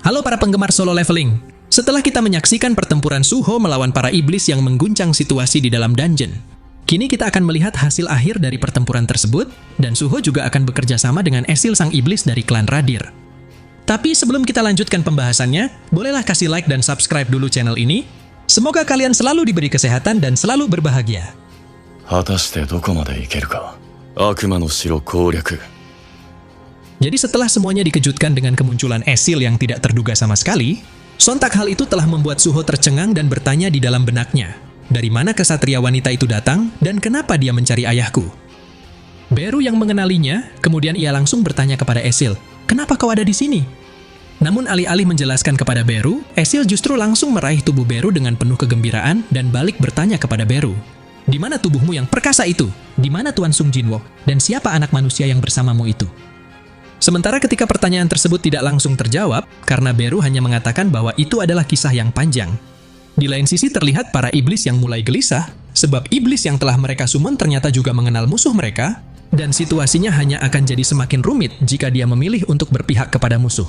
Halo para penggemar solo leveling. Setelah kita menyaksikan pertempuran Suho melawan para iblis yang mengguncang situasi di dalam dungeon, kini kita akan melihat hasil akhir dari pertempuran tersebut, dan Suho juga akan bekerja sama dengan Esil sang iblis dari klan Radir. Tapi sebelum kita lanjutkan pembahasannya, bolehlah kasih like dan subscribe dulu channel ini. Semoga kalian selalu diberi kesehatan dan selalu berbahagia. Jadi setelah semuanya dikejutkan dengan kemunculan Esil yang tidak terduga sama sekali, sontak hal itu telah membuat Suho tercengang dan bertanya di dalam benaknya, dari mana kesatria wanita itu datang dan kenapa dia mencari ayahku? Beru yang mengenalinya, kemudian ia langsung bertanya kepada Esil, "Kenapa kau ada di sini?" Namun alih-alih menjelaskan kepada Beru, Esil justru langsung meraih tubuh Beru dengan penuh kegembiraan dan balik bertanya kepada Beru, "Di mana tubuhmu yang perkasa itu? Di mana Tuan Sung Jinwo? Dan siapa anak manusia yang bersamamu itu?" Sementara ketika pertanyaan tersebut tidak langsung terjawab, karena Beru hanya mengatakan bahwa itu adalah kisah yang panjang. Di lain sisi terlihat para iblis yang mulai gelisah, sebab iblis yang telah mereka summon ternyata juga mengenal musuh mereka, dan situasinya hanya akan jadi semakin rumit jika dia memilih untuk berpihak kepada musuh.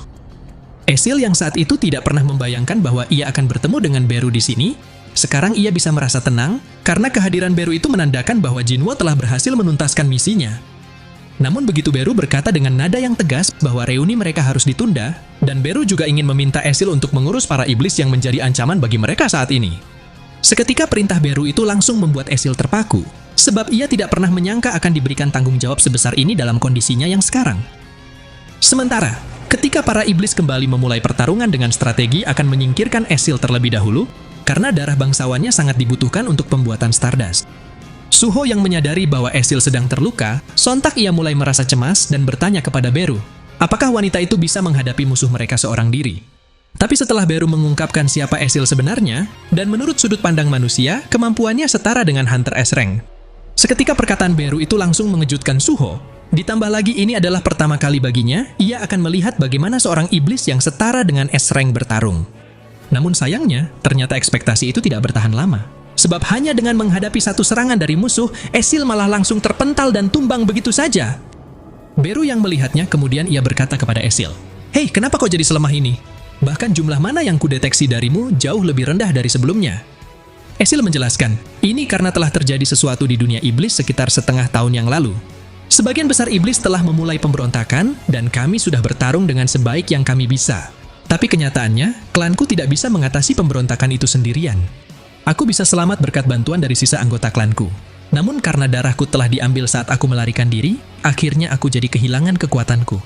Esil yang saat itu tidak pernah membayangkan bahwa ia akan bertemu dengan Beru di sini, sekarang ia bisa merasa tenang, karena kehadiran Beru itu menandakan bahwa Jinwo telah berhasil menuntaskan misinya. Namun begitu Beru berkata dengan nada yang tegas bahwa reuni mereka harus ditunda, dan Beru juga ingin meminta Esil untuk mengurus para iblis yang menjadi ancaman bagi mereka saat ini. Seketika perintah Beru itu langsung membuat Esil terpaku, sebab ia tidak pernah menyangka akan diberikan tanggung jawab sebesar ini dalam kondisinya yang sekarang. Sementara, ketika para iblis kembali memulai pertarungan dengan strategi akan menyingkirkan Esil terlebih dahulu, karena darah bangsawannya sangat dibutuhkan untuk pembuatan Stardust. Suho yang menyadari bahwa Esil sedang terluka, sontak ia mulai merasa cemas dan bertanya kepada Beru, apakah wanita itu bisa menghadapi musuh mereka seorang diri. Tapi setelah Beru mengungkapkan siapa Esil sebenarnya, dan menurut sudut pandang manusia, kemampuannya setara dengan Hunter S-Rank. Seketika perkataan Beru itu langsung mengejutkan Suho, ditambah lagi ini adalah pertama kali baginya, ia akan melihat bagaimana seorang iblis yang setara dengan S-Rank bertarung. Namun sayangnya, ternyata ekspektasi itu tidak bertahan lama. Sebab hanya dengan menghadapi satu serangan dari musuh, Esil malah langsung terpental dan tumbang begitu saja. Beru yang melihatnya kemudian ia berkata kepada Esil, "Hei, kenapa kau jadi selemah ini? Bahkan jumlah mana yang kudeteksi darimu jauh lebih rendah dari sebelumnya." Esil menjelaskan, ini karena telah terjadi sesuatu di dunia iblis sekitar setengah tahun yang lalu. Sebagian besar iblis telah memulai pemberontakan, dan kami sudah bertarung dengan sebaik yang kami bisa. Tapi kenyataannya, klanku tidak bisa mengatasi pemberontakan itu sendirian. Aku bisa selamat berkat bantuan dari sisa anggota klanku. Namun karena darahku telah diambil saat aku melarikan diri, akhirnya aku jadi kehilangan kekuatanku.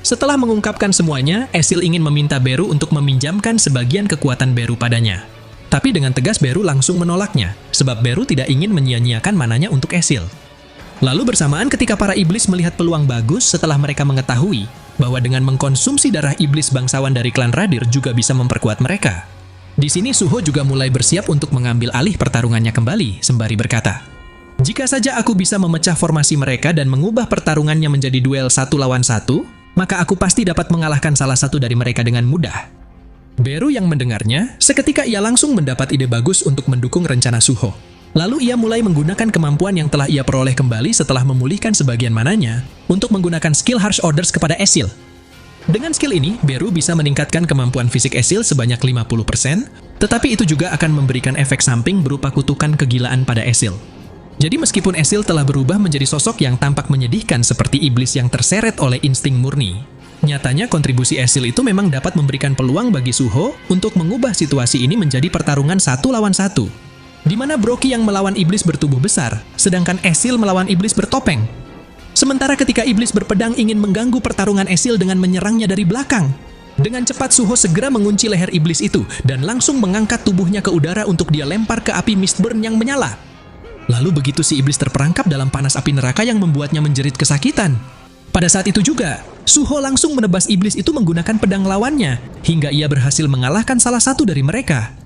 Setelah mengungkapkan semuanya, Esil ingin meminta Beru untuk meminjamkan sebagian kekuatan Beru padanya. Tapi dengan tegas Beru langsung menolaknya, sebab Beru tidak ingin menyia-nyiakan mananya untuk Esil. Lalu bersamaan ketika para iblis melihat peluang bagus setelah mereka mengetahui bahwa dengan mengkonsumsi darah iblis bangsawan dari klan Radir juga bisa memperkuat mereka. Di sini Suho juga mulai bersiap untuk mengambil alih pertarungannya kembali, sembari berkata, "Jika saja aku bisa memecah formasi mereka dan mengubah pertarungannya menjadi duel 1 lawan 1, maka aku pasti dapat mengalahkan salah satu dari mereka dengan mudah." Beru yang mendengarnya, seketika ia langsung mendapat ide bagus untuk mendukung rencana Suho. Lalu ia mulai menggunakan kemampuan yang telah ia peroleh kembali setelah memulihkan sebagian mananya untuk menggunakan skill Harsh Orders kepada Esil. Dengan skill ini, Beru bisa meningkatkan kemampuan fisik Esil sebanyak 50%, tetapi itu juga akan memberikan efek samping berupa kutukan kegilaan pada Esil. Jadi meskipun Esil telah berubah menjadi sosok yang tampak menyedihkan seperti iblis yang terseret oleh insting murni, nyatanya kontribusi Esil itu memang dapat memberikan peluang bagi Suho untuk mengubah situasi ini menjadi pertarungan 1 lawan 1, di mana Broky yang melawan iblis bertubuh besar, sedangkan Esil melawan iblis bertopeng. Sementara ketika iblis berpedang ingin mengganggu pertarungan Esil dengan menyerangnya dari belakang. Dengan cepat Suho segera mengunci leher iblis itu dan langsung mengangkat tubuhnya ke udara untuk dia lempar ke api Mistburn yang menyala. Lalu begitu si iblis terperangkap dalam panas api neraka yang membuatnya menjerit kesakitan. Pada saat itu juga, Suho langsung menebas iblis itu menggunakan pedang lawannya, hingga ia berhasil mengalahkan salah satu dari mereka.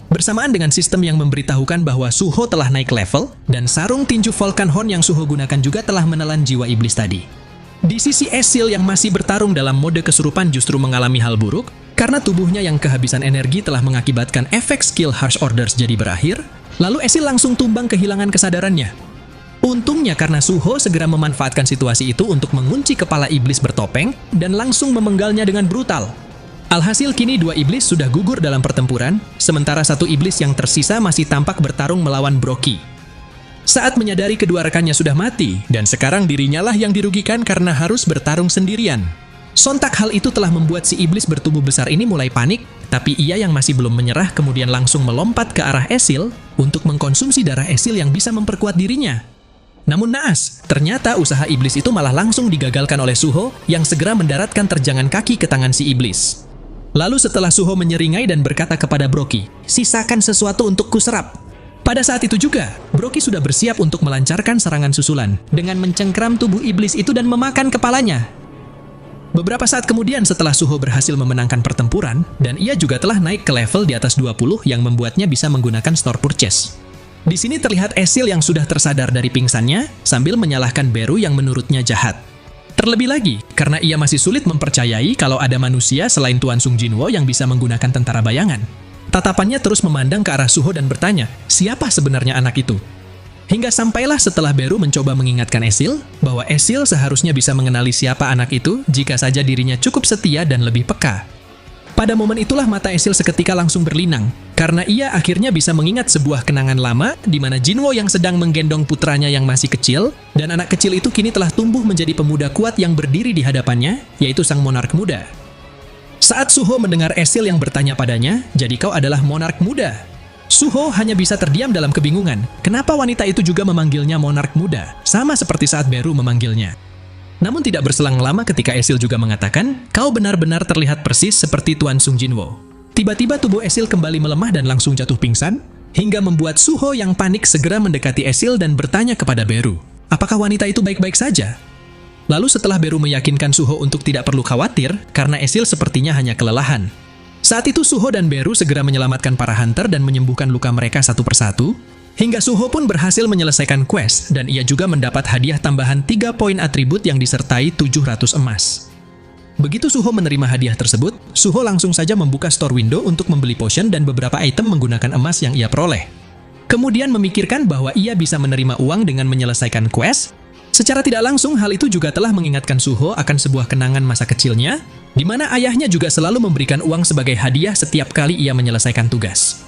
Bersamaan dengan sistem yang memberitahukan bahwa Suho telah naik level, dan sarung tinju Vulcan Horn yang Suho gunakan juga telah menelan jiwa iblis tadi. Di sisi Esil yang masih bertarung dalam mode kesurupan justru mengalami hal buruk, karena tubuhnya yang kehabisan energi telah mengakibatkan efek skill Harsh Orders jadi berakhir, lalu Esil langsung tumbang kehilangan kesadarannya. Untungnya karena Suho segera memanfaatkan situasi itu untuk mengunci kepala iblis bertopeng dan langsung memenggalnya dengan brutal. Alhasil kini dua iblis sudah gugur dalam pertempuran, sementara satu iblis yang tersisa masih tampak bertarung melawan Brockie. Saat menyadari kedua rekannya sudah mati, dan sekarang dirinya lah yang dirugikan karena harus bertarung sendirian. Sontak hal itu telah membuat si iblis bertubuh besar ini mulai panik, tapi ia yang masih belum menyerah kemudian langsung melompat ke arah Esil untuk mengkonsumsi darah Esil yang bisa memperkuat dirinya. Namun naas, ternyata usaha iblis itu malah langsung digagalkan oleh Suho yang segera mendaratkan terjangan kaki ke tangan si iblis. Lalu setelah Suho menyeringai dan berkata kepada Brockie, "Sisakan sesuatu untuk kuserap." Pada saat itu juga, Brockie sudah bersiap untuk melancarkan serangan susulan dengan mencengkram tubuh iblis itu dan memakan kepalanya. Beberapa saat kemudian setelah Suho berhasil memenangkan pertempuran, dan ia juga telah naik ke level di atas 20 yang membuatnya bisa menggunakan store purchase. Di sini terlihat Esil yang sudah tersadar dari pingsannya sambil menyalahkan Beru yang menurutnya jahat. Terlebih lagi, karena ia masih sulit mempercayai kalau ada manusia selain Tuan Sung Jinwo yang bisa menggunakan tentara bayangan. Tatapannya terus memandang ke arah Suho dan bertanya, siapa sebenarnya anak itu? Hingga sampailah setelah Beru mencoba mengingatkan Esil, bahwa Esil seharusnya bisa mengenali siapa anak itu jika saja dirinya cukup setia dan lebih peka. Pada momen itulah mata Esil seketika langsung berlinang, karena ia akhirnya bisa mengingat sebuah kenangan lama di mana Jinwo yang sedang menggendong putranya yang masih kecil, dan anak kecil itu kini telah tumbuh menjadi pemuda kuat yang berdiri di hadapannya, yaitu sang monark muda. Saat Suho mendengar Esil yang bertanya padanya, "Jadi kau adalah monark muda?" Suho hanya bisa terdiam dalam kebingungan. Kenapa wanita itu juga memanggilnya monark muda, sama seperti saat Beru memanggilnya. Namun tidak berselang lama ketika Esil juga mengatakan, "Kau benar-benar terlihat persis seperti Tuan Sung Jinwo." Tiba-tiba tubuh Esil kembali melemah dan langsung jatuh pingsan, hingga membuat Suho yang panik segera mendekati Esil dan bertanya kepada Beru, apakah wanita itu baik-baik saja? Lalu setelah Beru meyakinkan Suho untuk tidak perlu khawatir, karena Esil sepertinya hanya kelelahan. Saat itu Suho dan Beru segera menyelamatkan para hunter dan menyembuhkan luka mereka satu persatu, hingga Suho pun berhasil menyelesaikan quest, dan ia juga mendapat hadiah tambahan 3 poin atribut yang disertai 700 emas. Begitu Suho menerima hadiah tersebut, Suho langsung saja membuka store window untuk membeli potion dan beberapa item menggunakan emas yang ia peroleh. Kemudian memikirkan bahwa ia bisa menerima uang dengan menyelesaikan quest. Secara tidak langsung, hal itu juga telah mengingatkan Suho akan sebuah kenangan masa kecilnya, di mana ayahnya juga selalu memberikan uang sebagai hadiah setiap kali ia menyelesaikan tugas.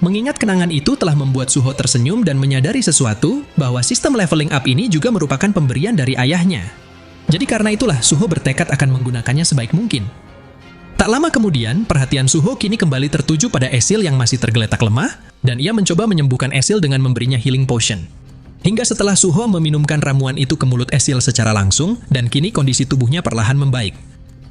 Mengingat kenangan itu telah membuat Suho tersenyum dan menyadari sesuatu, bahwa sistem leveling up ini juga merupakan pemberian dari ayahnya. Jadi karena itulah Suho bertekad akan menggunakannya sebaik mungkin. Tak lama kemudian, perhatian Suho kini kembali tertuju pada Esil yang masih tergeletak lemah, dan ia mencoba menyembuhkan Esil dengan memberinya healing potion. Hingga setelah Suho meminumkan ramuan itu ke mulut Esil secara langsung, dan kini kondisi tubuhnya perlahan membaik.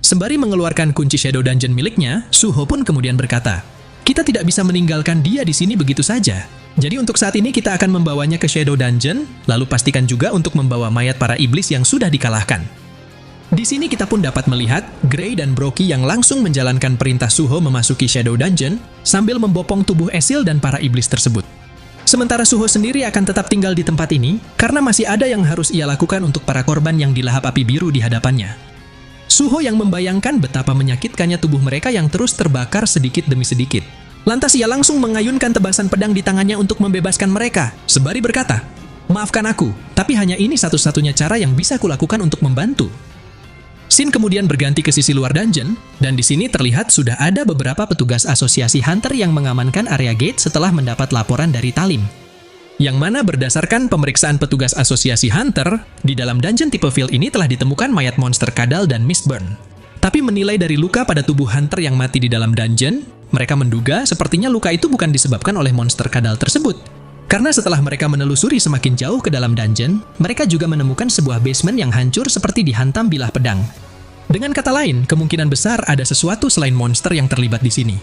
Sembari mengeluarkan kunci Shadow Dungeon miliknya, Suho pun kemudian berkata, "Kita tidak bisa meninggalkan dia di sini begitu saja. Jadi untuk saat ini kita akan membawanya ke Shadow Dungeon, lalu pastikan juga untuk membawa mayat para iblis yang sudah dikalahkan." Di sini kita pun dapat melihat Gray dan Brockie yang langsung menjalankan perintah Suho memasuki Shadow Dungeon sambil membopong tubuh Esil dan para iblis tersebut. Sementara Suho sendiri akan tetap tinggal di tempat ini karena masih ada yang harus ia lakukan untuk para korban yang dilahap api biru di hadapannya. Suho yang membayangkan betapa menyakitkannya tubuh mereka yang terus terbakar sedikit demi sedikit. Lantas ia langsung mengayunkan tebasan pedang di tangannya untuk membebaskan mereka, sembari berkata, "Maafkan aku, tapi hanya ini satu-satunya cara yang bisa kulakukan untuk membantu." Scene kemudian berganti ke sisi luar dungeon, dan di sini terlihat sudah ada beberapa petugas asosiasi hunter yang mengamankan area gate setelah mendapat laporan dari Talim. Yang mana berdasarkan pemeriksaan petugas asosiasi hunter, di dalam dungeon tipe field ini telah ditemukan mayat monster kadal dan mistburn. Tapi menilai dari luka pada tubuh hunter yang mati di dalam dungeon, mereka menduga sepertinya luka itu bukan disebabkan oleh monster kadal tersebut. Karena setelah mereka menelusuri semakin jauh ke dalam dungeon, mereka juga menemukan sebuah basement yang hancur seperti dihantam bilah pedang. Dengan kata lain, kemungkinan besar ada sesuatu selain monster yang terlibat di sini.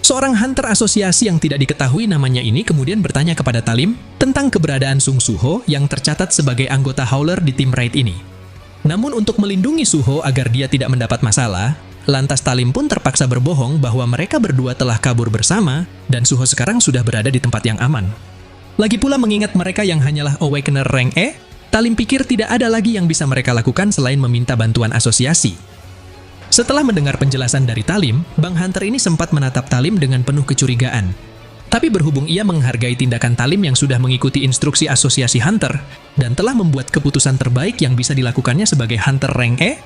Seorang hunter asosiasi yang tidak diketahui namanya ini kemudian bertanya kepada Talim tentang keberadaan Sung Suho yang tercatat sebagai anggota Howler di tim raid ini. Namun untuk melindungi Suho agar dia tidak mendapat masalah, lantas Talim pun terpaksa berbohong bahwa mereka berdua telah kabur bersama dan Suho sekarang sudah berada di tempat yang aman. Lagi pula mengingat mereka yang hanyalah Awakener rank E, Talim pikir tidak ada lagi yang bisa mereka lakukan selain meminta bantuan asosiasi. Setelah mendengar penjelasan dari Talim, Bang Hunter ini sempat menatap Talim dengan penuh kecurigaan. Tapi berhubung ia menghargai tindakan Talim yang sudah mengikuti instruksi asosiasi Hunter, dan telah membuat keputusan terbaik yang bisa dilakukannya sebagai Hunter rank E,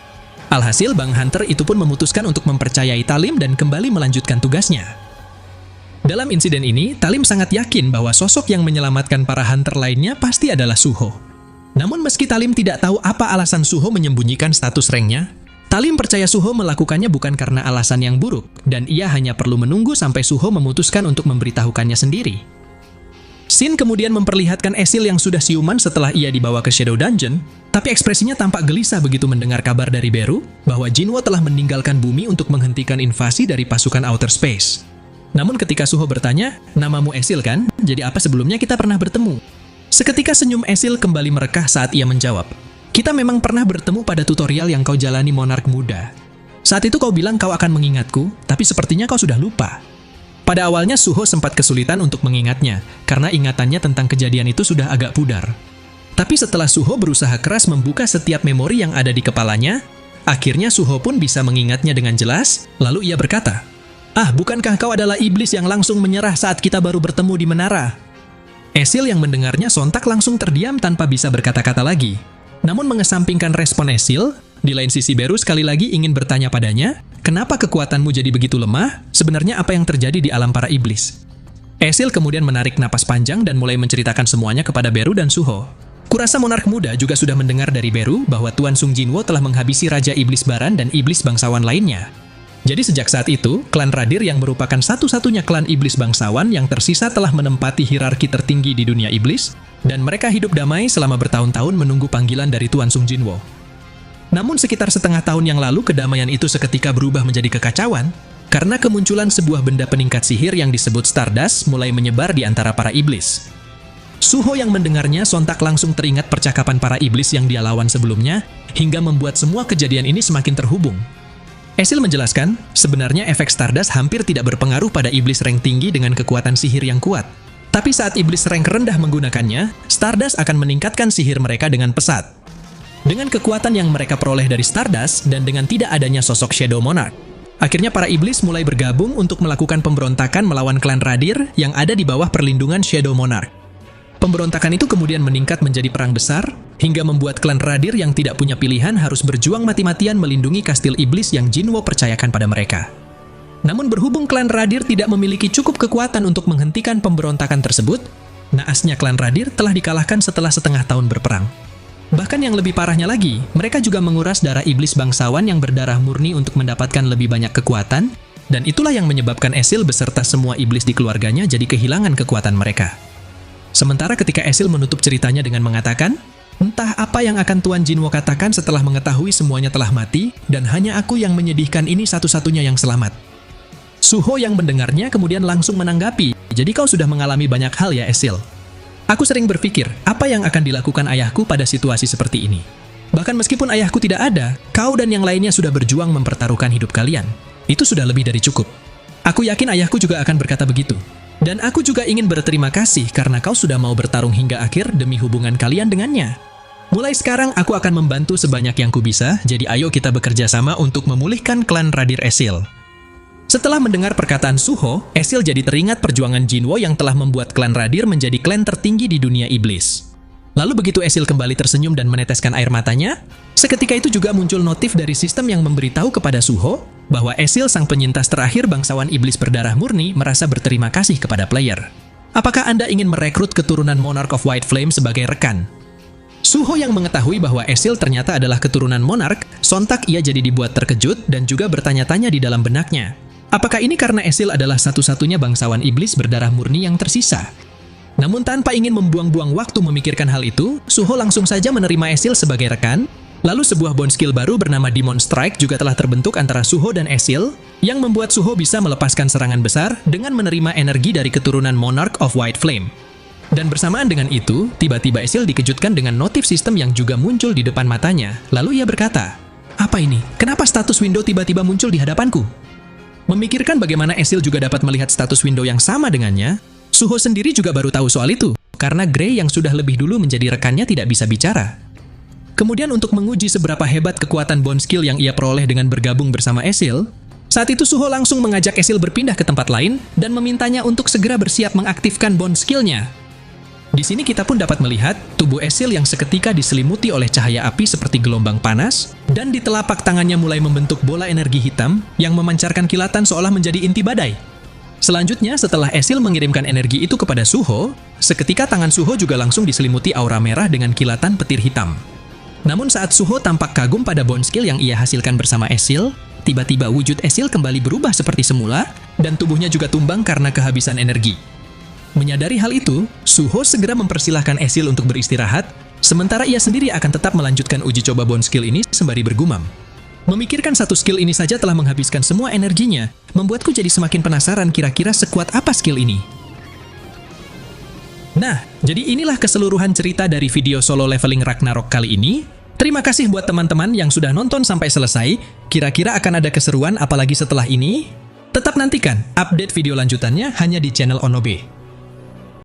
Alhasil, Bang Hunter itu pun memutuskan untuk mempercayai Talim dan kembali melanjutkan tugasnya. Dalam insiden ini, Talim sangat yakin bahwa sosok yang menyelamatkan para hunter lainnya pasti adalah Suho. Namun meski Talim tidak tahu apa alasan Suho menyembunyikan status ranknya, Talim percaya Suho melakukannya bukan karena alasan yang buruk, dan ia hanya perlu menunggu sampai Suho memutuskan untuk memberitahukannya sendiri. Shin kemudian memperlihatkan Esil yang sudah siuman setelah ia dibawa ke Shadow Dungeon, tapi ekspresinya tampak gelisah begitu mendengar kabar dari Beru bahwa Jinwo telah meninggalkan bumi untuk menghentikan invasi dari pasukan Outer Space. Namun ketika Suho bertanya, "Namamu Esil kan? Jadi apa sebelumnya kita pernah bertemu?" Seketika senyum Esil kembali merekah saat ia menjawab, "Kita memang pernah bertemu pada tutorial yang kau jalani Monark Muda. Saat itu kau bilang kau akan mengingatku, tapi sepertinya kau sudah lupa." Pada awalnya Suho sempat kesulitan untuk mengingatnya, karena ingatannya tentang kejadian itu sudah agak pudar. Tapi setelah Suho berusaha keras membuka setiap memori yang ada di kepalanya, akhirnya Suho pun bisa mengingatnya dengan jelas, lalu ia berkata, "Ah, bukankah kau adalah iblis yang langsung menyerah saat kita baru bertemu di menara?" Esil yang mendengarnya sontak langsung terdiam tanpa bisa berkata-kata lagi. Namun mengesampingkan respon Esil, di lain sisi Beru sekali lagi ingin bertanya padanya, "Kenapa kekuatanmu jadi begitu lemah? Sebenarnya apa yang terjadi di alam para iblis?" Esil kemudian menarik napas panjang dan mulai menceritakan semuanya kepada Beru dan Suho. Kurasa Monark Muda juga sudah mendengar dari Beru bahwa Tuan Sung Jinwo telah menghabisi Raja Iblis Baran dan iblis bangsawan lainnya. Jadi sejak saat itu, klan Radir yang merupakan satu-satunya klan iblis bangsawan yang tersisa telah menempati hierarki tertinggi di dunia iblis, dan mereka hidup damai selama bertahun-tahun menunggu panggilan dari Tuan Sung Jinwo. Namun sekitar setengah tahun yang lalu, kedamaian itu seketika berubah menjadi kekacauan, karena kemunculan sebuah benda peningkat sihir yang disebut Stardust mulai menyebar di antara para iblis. Suho yang mendengarnya sontak langsung teringat percakapan para iblis yang dia lawan sebelumnya, hingga membuat semua kejadian ini semakin terhubung. Esil menjelaskan, sebenarnya efek Stardust hampir tidak berpengaruh pada iblis rank tinggi dengan kekuatan sihir yang kuat. Tapi saat iblis rank rendah menggunakannya, Stardust akan meningkatkan sihir mereka dengan pesat. Dengan kekuatan yang mereka peroleh dari Stardust dan dengan tidak adanya sosok Shadow Monarch, akhirnya para iblis mulai bergabung untuk melakukan pemberontakan melawan klan Radir yang ada di bawah perlindungan Shadow Monarch. Pemberontakan itu kemudian meningkat menjadi perang besar, hingga membuat klan Radir yang tidak punya pilihan harus berjuang mati-matian melindungi kastil iblis yang Jinwo percayakan pada mereka. Namun berhubung klan Radir tidak memiliki cukup kekuatan untuk menghentikan pemberontakan tersebut, naasnya klan Radir telah dikalahkan setelah setengah tahun berperang. Bahkan yang lebih parahnya lagi, mereka juga menguras darah iblis bangsawan yang berdarah murni untuk mendapatkan lebih banyak kekuatan, dan itulah yang menyebabkan Esil beserta semua iblis di keluarganya jadi kehilangan kekuatan mereka. Sementara ketika Esil menutup ceritanya dengan mengatakan, "Entah apa yang akan Tuan Jinwo katakan setelah mengetahui semuanya telah mati, dan hanya aku yang menyedihkan ini satu-satunya yang selamat." Suho yang mendengarnya kemudian langsung menanggapi, "Jadi kau sudah mengalami banyak hal ya, Esil? Aku sering berpikir, apa yang akan dilakukan ayahku pada situasi seperti ini? Bahkan meskipun ayahku tidak ada, kau dan yang lainnya sudah berjuang mempertaruhkan hidup kalian. Itu sudah lebih dari cukup. Aku yakin ayahku juga akan berkata begitu. Dan aku juga ingin berterima kasih karena kau sudah mau bertarung hingga akhir demi hubungan kalian dengannya. Mulai sekarang aku akan membantu sebanyak yang kubisa, jadi ayo kita bekerja sama untuk memulihkan klan Radir Esil." Setelah mendengar perkataan Suho, Esil jadi teringat perjuangan Jinwo yang telah membuat klan Radir menjadi klan tertinggi di dunia iblis. Lalu begitu Esil kembali tersenyum dan meneteskan air matanya, seketika itu juga muncul notif dari sistem yang memberitahu kepada Suho bahwa Esil, sang penyintas terakhir bangsawan iblis berdarah murni, merasa berterima kasih kepada player. "Apakah Anda ingin merekrut keturunan Monarch of White Flame sebagai rekan?" Suho yang mengetahui bahwa Esil ternyata adalah keturunan Monarch, sontak ia jadi dibuat terkejut dan juga bertanya-tanya di dalam benaknya. Apakah ini karena Esil adalah satu-satunya bangsawan iblis berdarah murni yang tersisa? Namun tanpa ingin membuang-buang waktu memikirkan hal itu, Suho langsung saja menerima Esil sebagai rekan. Lalu sebuah bond skill baru bernama Demon Strike juga telah terbentuk antara Suho dan Esil, yang membuat Suho bisa melepaskan serangan besar dengan menerima energi dari keturunan Monarch of White Flame. Dan bersamaan dengan itu, tiba-tiba Esil dikejutkan dengan notif sistem yang juga muncul di depan matanya. Lalu ia berkata, "Apa ini? Kenapa status window tiba-tiba muncul di hadapanku?" Memikirkan bagaimana Esil juga dapat melihat status window yang sama dengannya, Suho sendiri juga baru tahu soal itu, karena Grey yang sudah lebih dulu menjadi rekannya tidak bisa bicara. Kemudian untuk menguji seberapa hebat kekuatan bond skill yang ia peroleh dengan bergabung bersama Esil, saat itu Suho langsung mengajak Esil berpindah ke tempat lain dan memintanya untuk segera bersiap mengaktifkan bond skill-nya. Di sini kita pun dapat melihat tubuh Esil yang seketika diselimuti oleh cahaya api seperti gelombang panas, dan di telapak tangannya mulai membentuk bola energi hitam yang memancarkan kilatan seolah menjadi inti badai. Selanjutnya, setelah Esil mengirimkan energi itu kepada Suho, seketika tangan Suho juga langsung diselimuti aura merah dengan kilatan petir hitam. Namun saat Suho tampak kagum pada bone skill yang ia hasilkan bersama Esil, tiba-tiba wujud Esil kembali berubah seperti semula, dan tubuhnya juga tumbang karena kehabisan energi. Menyadari hal itu, Suho segera mempersilahkan Esil untuk beristirahat, sementara ia sendiri akan tetap melanjutkan uji coba bone skill ini sembari bergumam. Memikirkan satu skill ini saja telah menghabiskan semua energinya, membuatku jadi semakin penasaran kira-kira sekuat apa skill ini. Nah, jadi inilah keseluruhan cerita dari video solo leveling Ragnarok kali ini. Terima kasih buat teman-teman yang sudah nonton sampai selesai. Kira-kira akan ada keseruan apalagi setelah ini? Tetap nantikan update video lanjutannya hanya di channel Onobe.